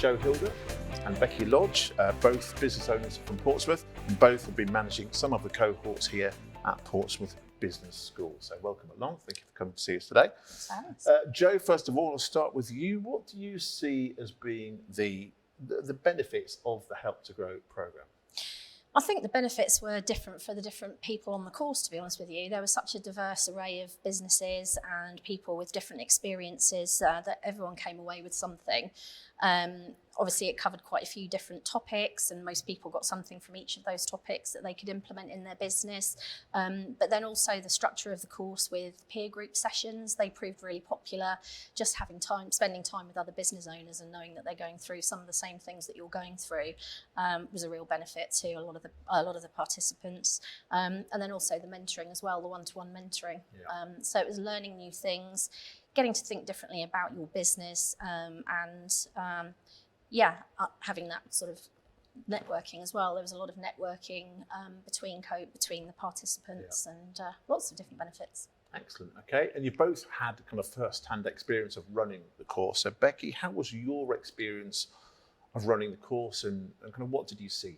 Joe Hilder and Becky Lodge, both business owners from Portsmouth, and both have been managing some of the cohorts here at Portsmouth Business School. So welcome along. Thank you for coming to see us today. Thanks. Joe, first of all, I'll start with you. What do you see as being the benefits of the Help to Grow programme? I think the benefits were different for the different people on the course, to be honest with you. There was such a diverse array of businesses and people with different experiences that everyone came away with something. Obviously, it covered quite a few different topics, and most people got something from each of those topics that they could implement in their business. But then also the structure of the course with peer group sessions, they proved really popular. Just spending time with other business owners and knowing that they're going through some of the same things that you're going through was a real benefit to a lot of the participants. And then also the mentoring as well, the one-to-one mentoring. Yeah. So it was learning new things, getting to think differently about your business, having that sort of networking as well. There was a lot of networking between the participants, and lots of different benefits. Excellent. Okay, and you both had kind of first-hand experience of running the course. So Becky, how was your experience of running the course, and kind of what did you see?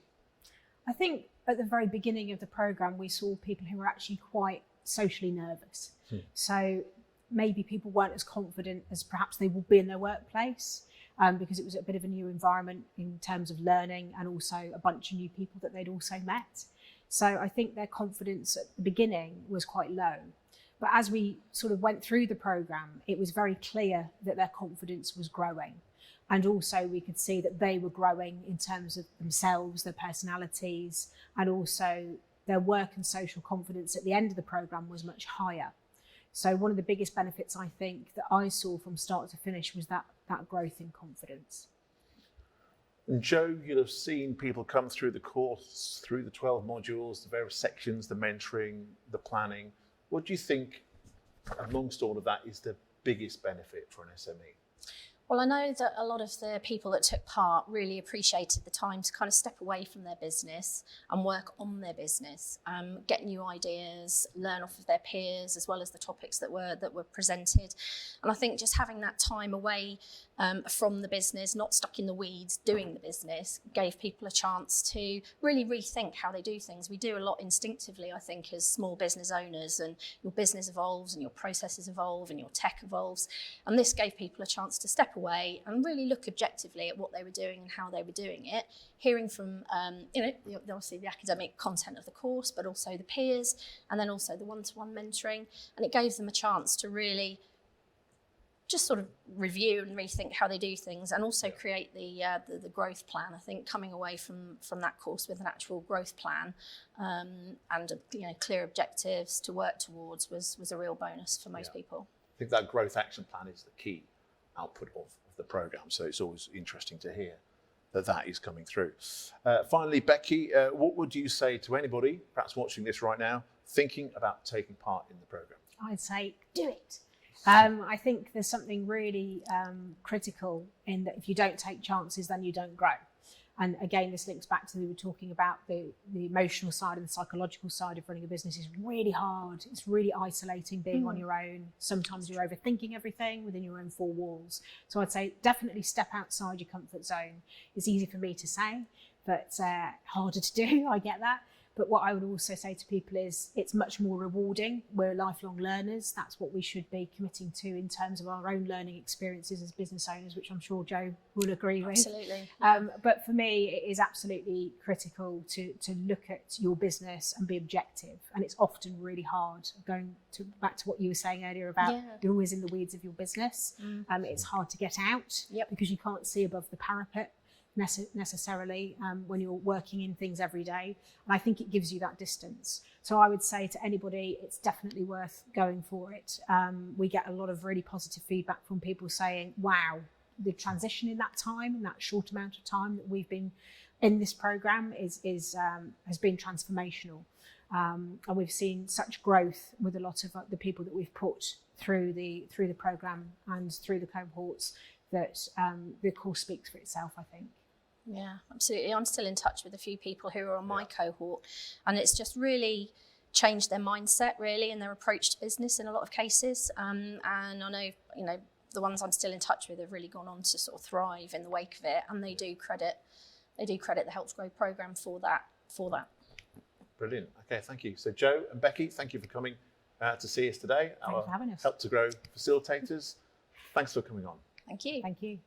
I think at the very beginning of the programme, we saw people who were actually quite socially nervous. So maybe people weren't as confident as perhaps they will be in their workplace, because it was a bit of a new environment in terms of learning, and also a bunch of new people that they'd also met. So I think their confidence at the beginning was quite low. But as we sort of went through the programme, it was very clear that their confidence was growing. And also we could see that they were growing in terms of themselves, their personalities, and also their work and social confidence at the end of the programme was much higher. So one of the biggest benefits I think that I saw from start to finish was that growth in confidence. And Joe, you'll have seen people come through the course, through the 12 modules, the various sections, the mentoring, the planning. What do you think, amongst all of that, is the biggest benefit for an SME? Well, I know that a lot of the people that took part really appreciated the time to kind of step away from their business and work on their business, get new ideas, learn off of their peers, as well as the topics that were presented. And I think just having that time away from the business, not stuck in the weeds doing the business, gave people a chance to really rethink how they do things. We do a lot instinctively, I think, as small business owners, and your business evolves and your processes evolve and your tech evolves. And this gave people a chance to step away and really look objectively at what they were doing and how they were doing it, hearing from obviously the academic content of the course, but also the peers, and then also the one-to-one mentoring. And it gave them a chance to really just sort of review and rethink how they do things, and also create the growth plan. I think coming away from that course with an actual growth plan and clear objectives to work towards was a real bonus for most people. I think that growth action plan is the key output of the programme, so it's always interesting to hear that is coming through. Finally, Becky, what would you say to anybody perhaps watching this right now thinking about taking part in the programme? I'd say do it. I think there's something really critical in that if you don't take chances, then you don't grow. And again, this links back to we were talking about the emotional side and the psychological side of running a business is really hard. It's really isolating being on your own. Sometimes you're overthinking everything within your own four walls. So I'd say definitely step outside your comfort zone. It's easy for me to say, but harder to do. I get that. But what I would also say to people is it's much more rewarding. We're lifelong learners. That's what we should be committing to in terms of our own learning experiences as business owners, which I'm sure Joe will agree with. Absolutely. But for me, it is absolutely critical to look at your business and be objective. And it's often really hard, back to what you were saying earlier about you're always in the weeds of your business. It's hard to get out because you can't see above the parapet necessarily when you're working in things every day, and I think it gives you that distance. So I would say to anybody, it's definitely worth going for it. We get a lot of really positive feedback from people saying, wow, the transition in that time, in that short amount of time that we've been in this programme has been transformational, and we've seen such growth with a lot of the people that we've put through the programme and through the cohorts that the course speaks for itself, I think. Yeah, absolutely. I'm still in touch with a few people who are on my cohort, and it's just really changed their mindset really and their approach to business in a lot of cases. And I know, the ones I'm still in touch with have really gone on to sort of thrive in the wake of it, and they do credit the Helps Grow programme for that. Brilliant. Okay, thank you. So Joe and Becky, thank you for coming to see us today. Thanks for having us. Help to Grow facilitators. Thanks for coming on. Thank you. Thank you.